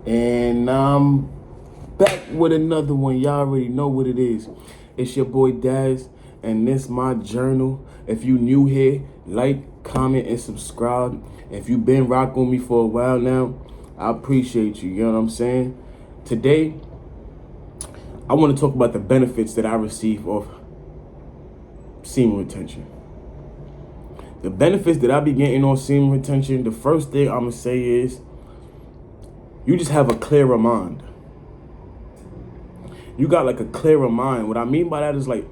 And I'm back with another one. Y'all already know what it is. It's your boy Daz, and this my journal. If you new here, like, comment, and subscribe. If you been rocking with me for a while now, I appreciate you. You know what I'm saying? Today, I want to talk about the benefits that I receive of semen retention. The benefits that I be getting on semen retention, the first thing I'm going to say is, you just have a clearer mind. You got like a clearer mind. What I mean by that is like,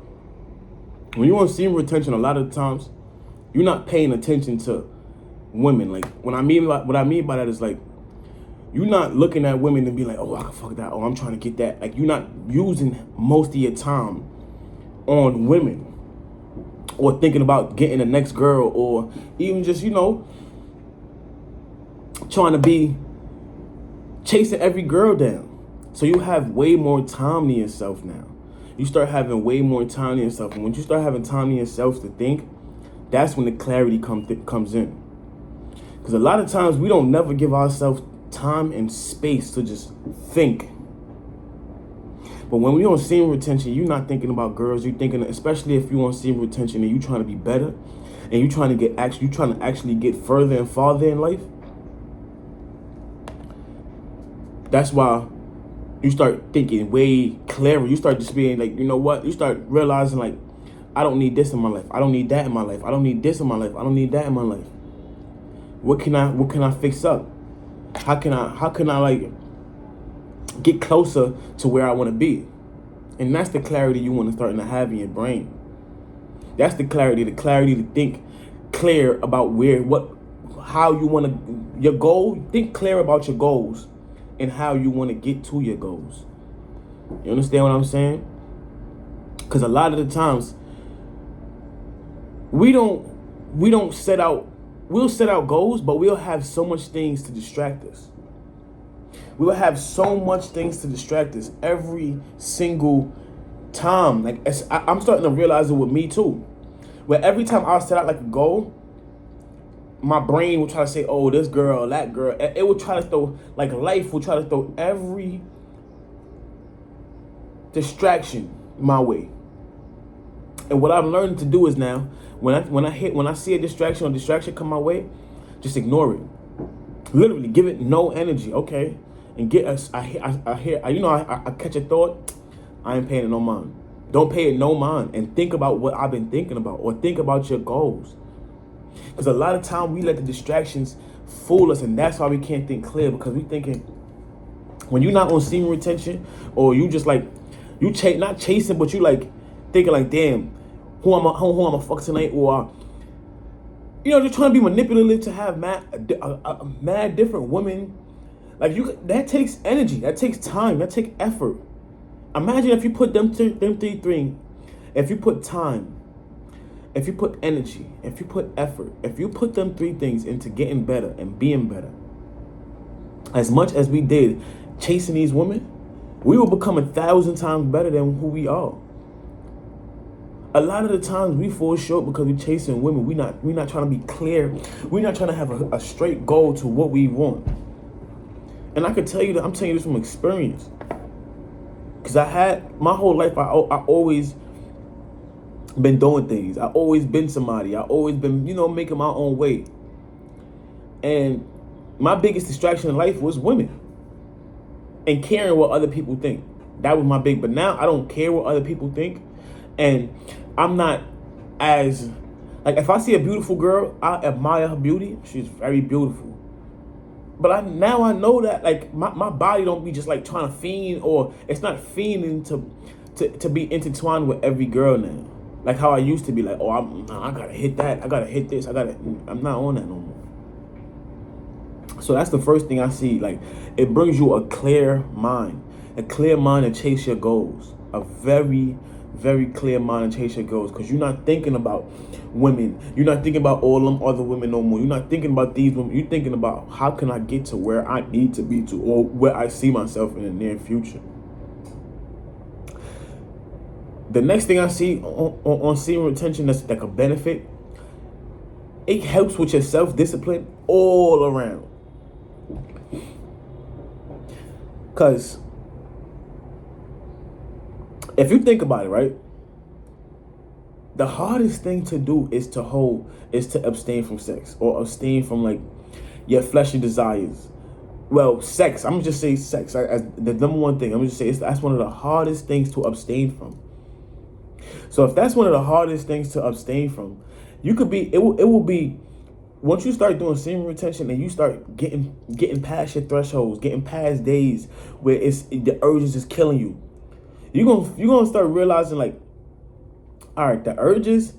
when you're on semen retention, a lot of times, you're not paying attention to women. Like, what I mean by that is like, you're not looking at women and be like, oh, I can fuck that. Oh, I'm trying to get that. Like, you're not using most of your time on women, or thinking about getting the next girl, or even just, trying to be chasing every girl down. So you have way more time to yourself now. You start having way more time to yourself. And when you start having time to yourself to think, that's when the clarity comes in. Because a lot of times we don't never give ourselves time and space to just think. But when we're on semen retention, you're not thinking about girls. You're thinking, especially if you're on semen retention and you're trying to be better, and you're trying to actually get further and farther in life. That's why you start thinking way clearer. You start just being like, you know what? You start realizing like, I don't need this in my life. I don't need that in my life. I don't need this in my life. I don't need that in my life. What can I fix up? How can I like get closer to where I want to be? And that's the clarity you want to start to have in your brain. That's the clarity to think clear about how you want to, your goal. Think clear about your goals and how you want to get to your goals. You understand what I'm saying? Because a lot of the times we'll set out goals, but we'll have so much things to distract us. We'll have so much things to distract us every single time. Like, I'm starting to realize it with me too. Where every time I set out like a goal, my brain will try to say, oh, this girl, that girl. It will try to throw, like life will try to throw every distraction my way. And what I'm learning to do is now, when I see a distraction come my way, just ignore it. Literally, give it no energy. Okay, and get us. I catch a thought. I ain't paying it no mind. Don't pay it no mind, and think about what I've been thinking about, or think about your goals. Because a lot of time we let the distractions fool us, and that's why we can't think clear, because we thinking, when you're not on semen retention, or you just like, not chasing, but you like thinking like, damn, who am I fuck tonight, or just trying to be manipulative to have mad different women. Like, that takes energy, that takes time, that takes effort. Imagine if you put them three things, if you put time, if you put energy, if you put effort, if you put them three things into getting better and being better, as much as we did chasing these women, we will become 1,000 times better than who we are. A lot of the times we fall short because we're chasing women. We're not trying to be clear. We're not trying to have a straight goal to what we want. And I can tell you that I'm telling you this from experience. Because I had my whole life, I always been doing things. I always been somebody. I always been, making my own way. And my biggest distraction in life was women and caring what other people think. That was my big. But now I don't care what other people think, and I'm not as like, if I see a beautiful girl, I admire her beauty. She's very beautiful. But now I know that like my body don't be just like trying to fiend, or it's not fiending to be intertwined with every girl now. Like how I used to be like, oh, I gotta hit that, I gotta hit this, I'm not on that no more. So that's the first thing I see. Like, it brings you a clear mind to chase your goals. A very, very clear mind to chase your goals, because you're not thinking about women. You're not thinking about all them other women no more. You're not thinking about these women. You're thinking about, how can I get to where I need to be to, or where I see myself in the near future. The next thing I see on semen retention that's like a benefit, it helps with your self-discipline all around. Because if you think about it, right, the hardest thing to do is to abstain from sex, or abstain from like your fleshly desires. Well, sex. I'm gonna just say sex as the number one thing. I'm gonna just say that's one of the hardest things to abstain from. So if that's one of the hardest things to abstain from, you could be. It will be. Once you start doing semen retention and you start getting past your thresholds, getting past days where the urges is killing you, you're gonna start realizing like, all right, the urges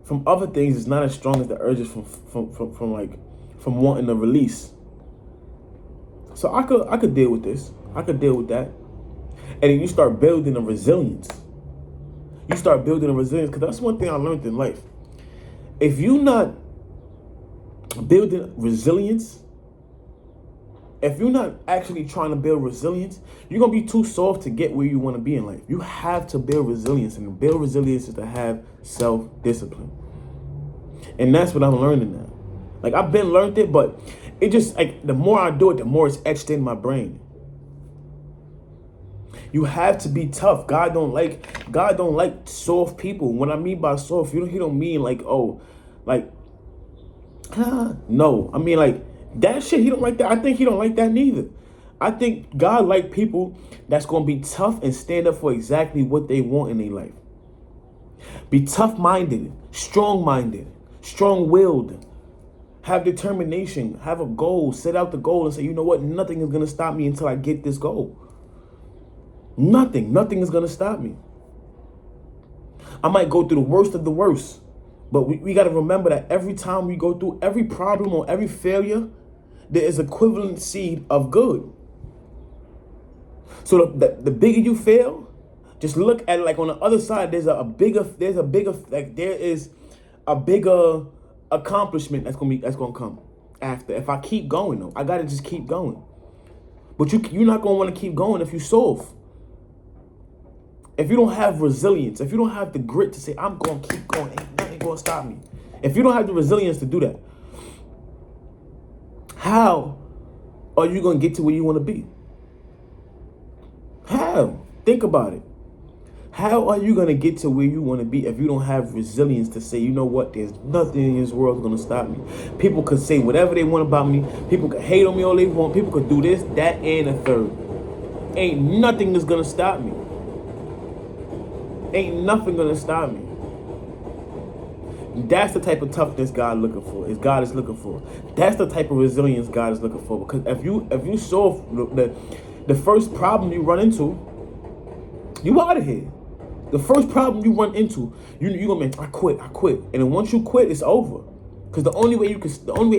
from other things is not as strong as the urges from wanting a release. So I could deal with this. I could deal with that. And then you start building a resilience. Because that's one thing I learned in life. If you not building resilience, if you're not actually trying to build resilience, you're going to be too soft to get where you want to be in life. You have to build resilience. And to build resilience is to have self-discipline. And that's what I'm learning now. Like, I've been learned it, but it just, like, the more I do it, the more it's etched in my brain. You have to be tough. God don't like soft people. What I mean by soft, he don't mean like, oh, like, no. I mean like that shit, he don't like that. I think he don't like that neither. I think God like people that's gonna be tough and stand up for exactly what they want in their life. Be tough-minded, strong-minded, strong-willed. Have determination, have a goal, set out the goal and say, you know what, nothing is gonna stop me until I get this goal. Nothing is gonna stop me. I might go through the worst of the worst, but we gotta remember that every time we go through every problem or every failure, there is equivalent seed of good. So the bigger you fail, just look at it like on the other side, there is a bigger accomplishment that's gonna come after. If I keep going though, I gotta just keep going. But you're not gonna want to keep going if you soft. If you don't have resilience, if you don't have the grit to say, I'm going to keep going, ain't nothing going to stop me. If you don't have the resilience to do that, how are you going to get to where you want to be? How? Think about it. How are you going to get to where you want to be if you don't have resilience to say, you know what, there's nothing in this world going to stop me. People could say whatever they want about me. People could hate on me all they want. People could do this, that, and a third. Ain't nothing that's going to stop me. Ain't nothing gonna stop me. That's the type of toughness God is looking for. That's the type of resilience God is looking for. Because if you solve the first problem you run into, you out of here. The first problem you run into, you gonna be, I quit. And then once you quit, it's over. Because the only way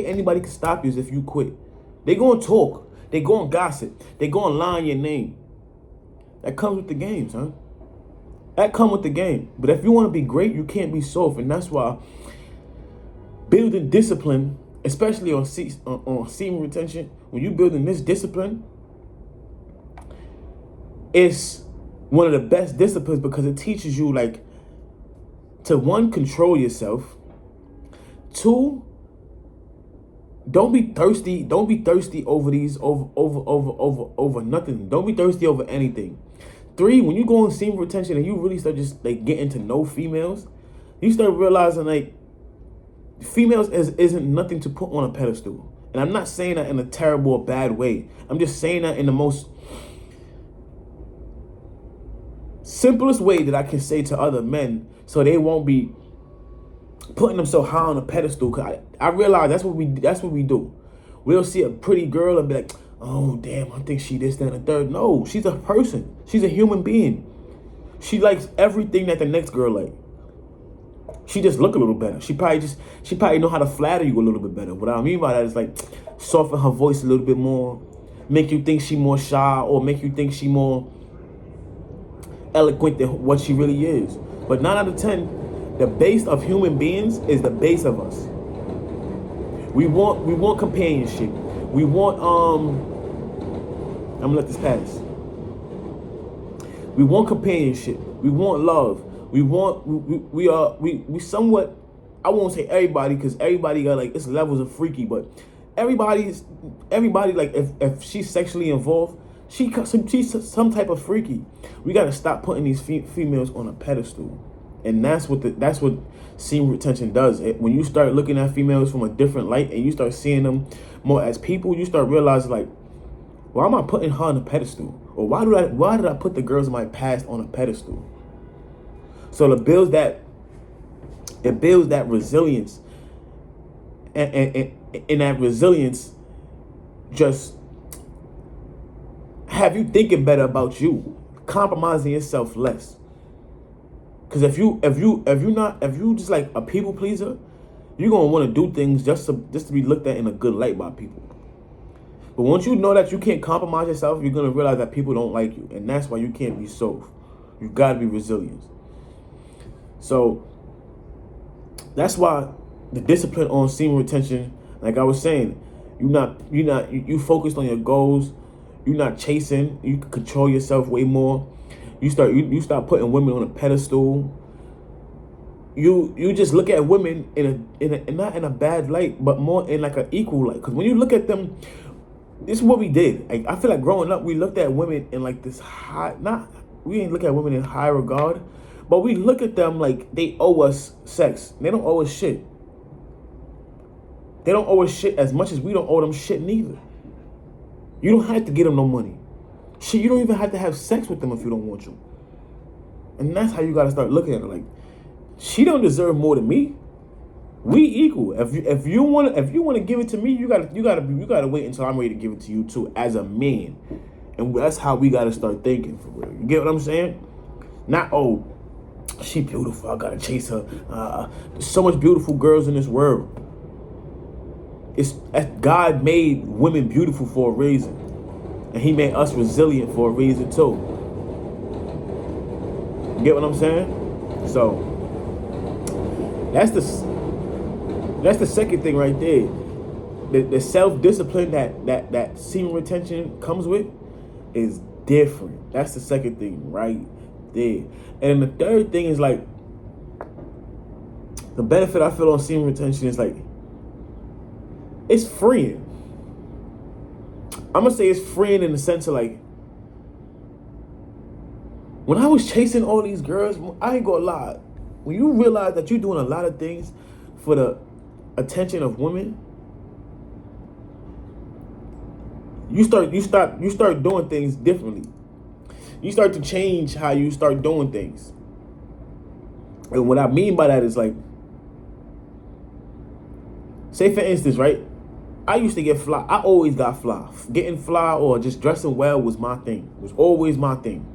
anybody can stop you is if you quit. They gonna talk. They gonna gossip. They gonna lie on your name. That comes with the game, son. That come with the game. But if you want to be great, you can't be soft. And that's why building discipline, especially on semen retention, when you building this discipline, it's one of the best disciplines because it teaches you like to, one, control yourself. Two, don't be thirsty. Don't be thirsty over nothing. Don't be thirsty over anything. 3, when you go on semen retention and you really start just like getting to know females, you start realizing like females isn't nothing to put on a pedestal. And I'm not saying that in a terrible or bad way. I'm just saying that in the most simplest way that I can say to other men, so they won't be putting them so high on a pedestal. Cause I realize that's what we do. We'll see a pretty girl and be like, oh, damn, I think she this, that, and the third. No, she's a person. She's a human being. She likes everything that the next girl like. She just look a little better. She probably know how to flatter you a little bit better. What I mean by that is like soften her voice a little bit more, make you think she more shy, or make you think she more eloquent than what she really is. But 9 out of 10, the base of human beings is the base of us. We want companionship. We want I'm gonna let this pass. We want companionship. We want love. We somewhat, I won't say everybody, because everybody got like, it's levels of freaky, but everybody like if she's sexually involved, She's some type of freaky. We got to stop putting these females on a pedestal, and that's what semen retention does. When you start looking at females from a different light and you start seeing them more as people, you start realizing like, why am I putting her on a pedestal, or why did I put the girls in my past on a pedestal? So it builds that resilience, and that resilience just have you thinking better about you, compromising yourself less. Because if you just like a people pleaser, you're gonna want to do things just to be looked at in a good light by people. But once you know that you can't compromise yourself, you're gonna realize that people don't like you, and that's why you can't be soft. You gotta be resilient. So that's why the discipline on semen retention, like I was saying, you focused on your goals. You're not chasing. You can control yourself way more. You start putting women on a pedestal. You just look at women in not in a bad light, but more in like an equal light. Because when you look at them, this is what we did. Like, I feel like growing up, we looked at women in like this we didn't look at women in high regard, but we look at them like they owe us sex. They don't owe us shit. They don't owe us shit as much as we don't owe them shit neither. You don't have to get them no money. Shit, you don't even have to have sex with them if you don't want to. And that's how you gotta start looking at it. Like, she don't deserve more than me. We equal. If you wanna give it to me, you gotta wait until I'm ready to give it to you too, as a man. And that's how we gotta start thinking, for real. You get what I'm saying? Not, oh, she beautiful, I gotta chase her. There's so much beautiful girls in this world. God made women beautiful for a reason, and He made us resilient for a reason too. You get what I'm saying? So that's the second thing right there. The self-discipline that semen retention comes with is different. That's the second thing right there. And the third thing is like, the benefit I feel on semen retention is like, it's freeing. I'm gonna say it's freeing in the sense of like, when I was chasing all these girls, I ain't gonna lie. When you realize that you're doing a lot of things for the attention of women, you start doing things differently. You start to change how you start doing things. And what I mean by that is like, say for instance, right? I used to get fly. I always got fly. Getting fly or just dressing well was my thing. It was always my thing.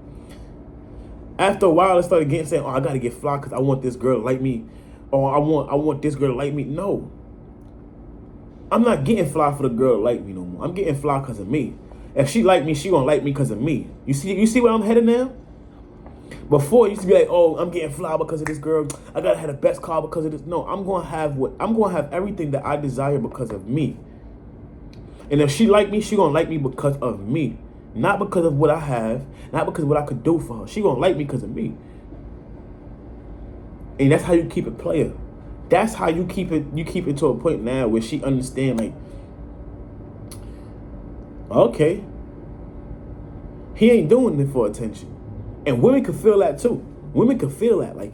After a while, I started saying, oh, I gotta get fly because I want this girl to like me. Or I want this girl to like me. No. I'm not getting fly for the girl to like me no more. I'm getting fly because of me. If she like me, she gonna like me because of me. You see where I'm headed now? Before, it used to be like, oh, I'm getting fly because of this girl. I gotta have the best car because of this. No, I'm gonna have everything that I desire because of me. And if she like me, she gonna like me because of me. Not because of what I have, not because of what I could do for her. She gonna like me because of me. And that's how you keep it player. That's how you keep it to a point now where she understand, like, okay, he ain't doing it for attention. And women can feel that too. Women can feel that. Like,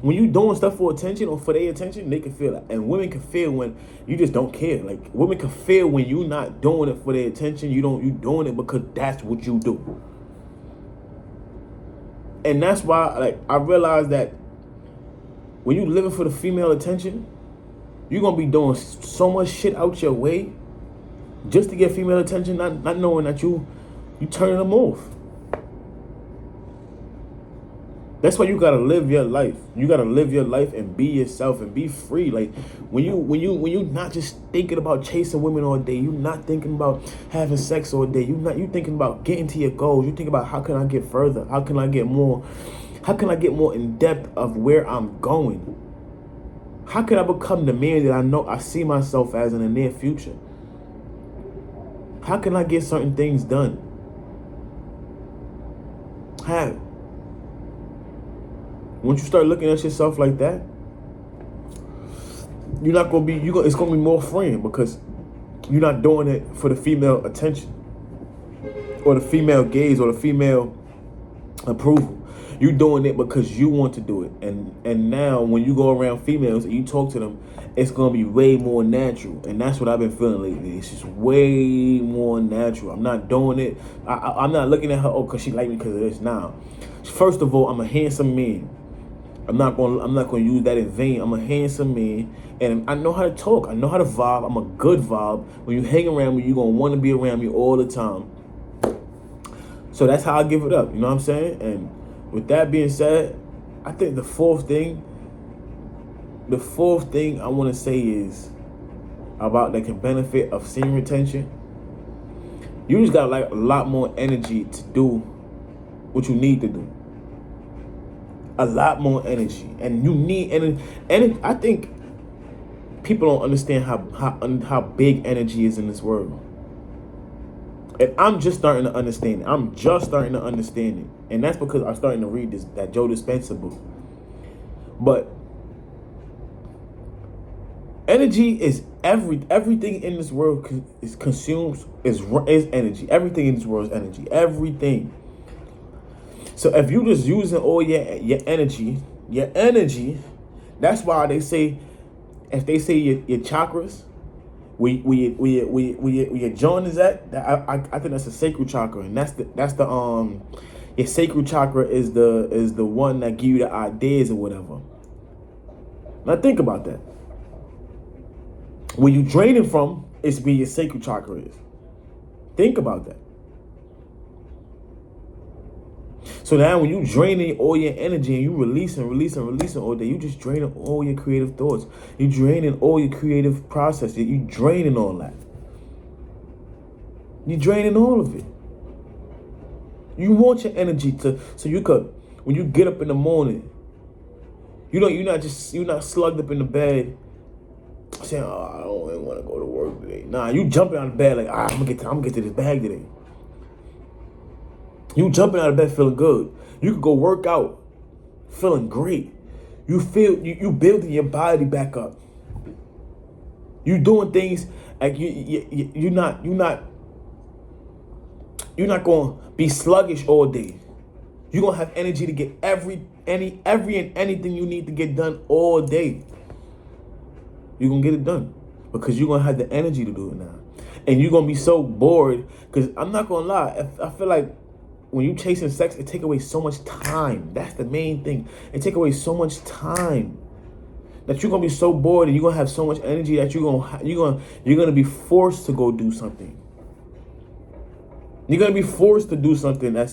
when you doing stuff for attention or for their attention, they can feel that. And women can feel when you just don't care. Like, women can feel when you not doing it for their attention. You doing it because that's what you do. And that's why, like, I realized that when you living for the female attention, you're gonna be doing so much shit out your way just to get female attention, not knowing that you turning them off. That's why you gotta live your life. You gotta live your life and be yourself and be free. Like, when you not just thinking about chasing women all day, you not thinking about having sex all day. You thinking about getting to your goals. You think about, how can I get further? How can I get more in depth of where I'm going? How can I become the man that I know I see myself as in the near future? How can I get certain things done? How? Once you start looking at yourself like that, it's gonna be more freeing because you're not doing it for the female attention. or the female gaze or the female approval. You doing it because you want to do it. And now when you go around females and you talk to them, it's gonna be way more natural. And that's what I've been feeling lately. It's just way more natural. I'm not doing it. I'm not looking at her, oh, cause she like me because of this. Nah. First of all, I'm a handsome man. I'm not gonna use that in vain. I'm a handsome man, and I know how to talk. I know how to vibe. I'm a good vibe. When you hang around me, you're gonna want to be around me all the time. So that's how I give it up. You know what I'm saying? And with that being said, I think the fourth thing I want to say is about that can benefit of semen retention. You just got like a lot more energy to do what you need to do. A lot more energy, and you need energy. And I think people don't understand how big energy is in this world. And I'm just starting to understand it. And that's because I'm starting to read that Joe Dispenza book. But energy is everything in this world is energy. Everything in this world is energy. Everything. So if you just using all your energy, that's why they say, if they say your chakras, where your joint is at, I think that's a sacral chakra, and that's the your sacral chakra is the one that give you the ideas or whatever. Now think about that. Where you draining from is where your sacral chakra is. Think about that. So now when you draining all your energy and you releasing all day, you just draining all your creative thoughts. You draining all your creative process. You draining all that. You draining all of it. You want your energy so you could, when you get up in the morning, you're not slugged up in the bed saying, oh, I don't really want to go to work today. Nah, you jumping out of bed like, I'm gonna get to this bag today. You jumping out of bed feeling good. You could go work out feeling great. You building your body back up. You doing things like you're not gonna be sluggish all day. You're gonna have energy to get every and anything you need to get done all day. You're gonna get it done because you're gonna have the energy to do it now. And you're gonna be so bored, because I'm not gonna lie, I feel like when you chasing sex, it take away so much time. That's the main thing. It take away so much time that you're gonna be so bored, and you're gonna have so much energy that you're gonna be forced to go do something. You're gonna be forced to do something that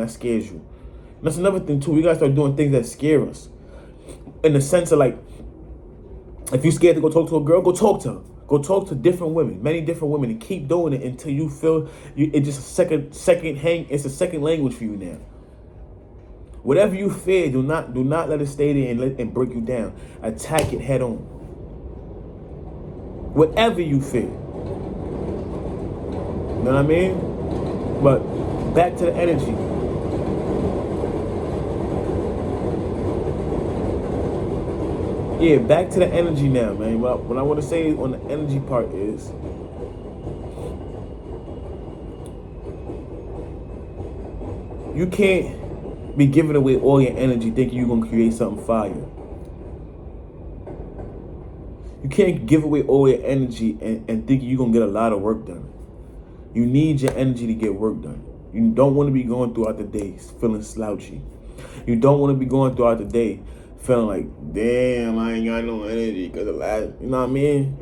scares you. And that's another thing too. We gotta start doing things that scare us. In the sense of like, if you're scared to go talk to a girl, go talk to her. Go talk to different women, many different women, and keep doing it until you feel it's just a second hang. It's a second language for you now. Whatever you fear, do not let it stay there and break you down. Attack it head on. Whatever you fear. You know what I mean? But back to the energy. Yeah, back to the energy now, man. What I want to say on the energy part is, you can't be giving away all your energy thinking you're going to create something fire. You can't give away all your energy and thinking you're going to get a lot of work done. You need your energy to get work done. You don't want to be going throughout the day feeling slouchy. You don't want to be going throughout the day feeling like, damn, I ain't got no energy because of last, you know what I mean?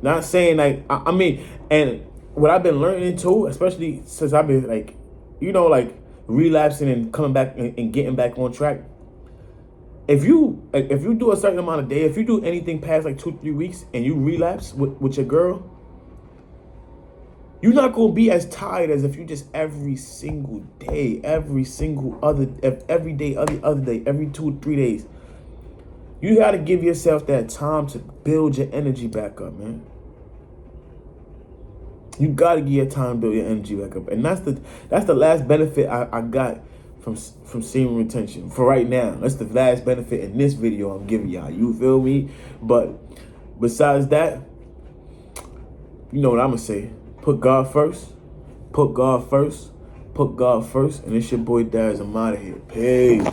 Not saying like, I mean, and what I've been learning too, especially since I've been like, like relapsing and coming back and getting back on track. If you do a certain amount of day, if you do anything past like 2-3 weeks and you relapse with your girl, you're not going to be as tired as if you just every single day, every other day, every 2-3 days. You got to give yourself that time to build your energy back up, man. You got to give your time to build your energy back up. And that's the last benefit I got from semen retention for right now. That's the last benefit in this video I'm giving y'all. You feel me? But besides that, you know what I'm going to say. Put God first. Put God first. Put God first. And it's your boy Daz. I'm out of here. Peace.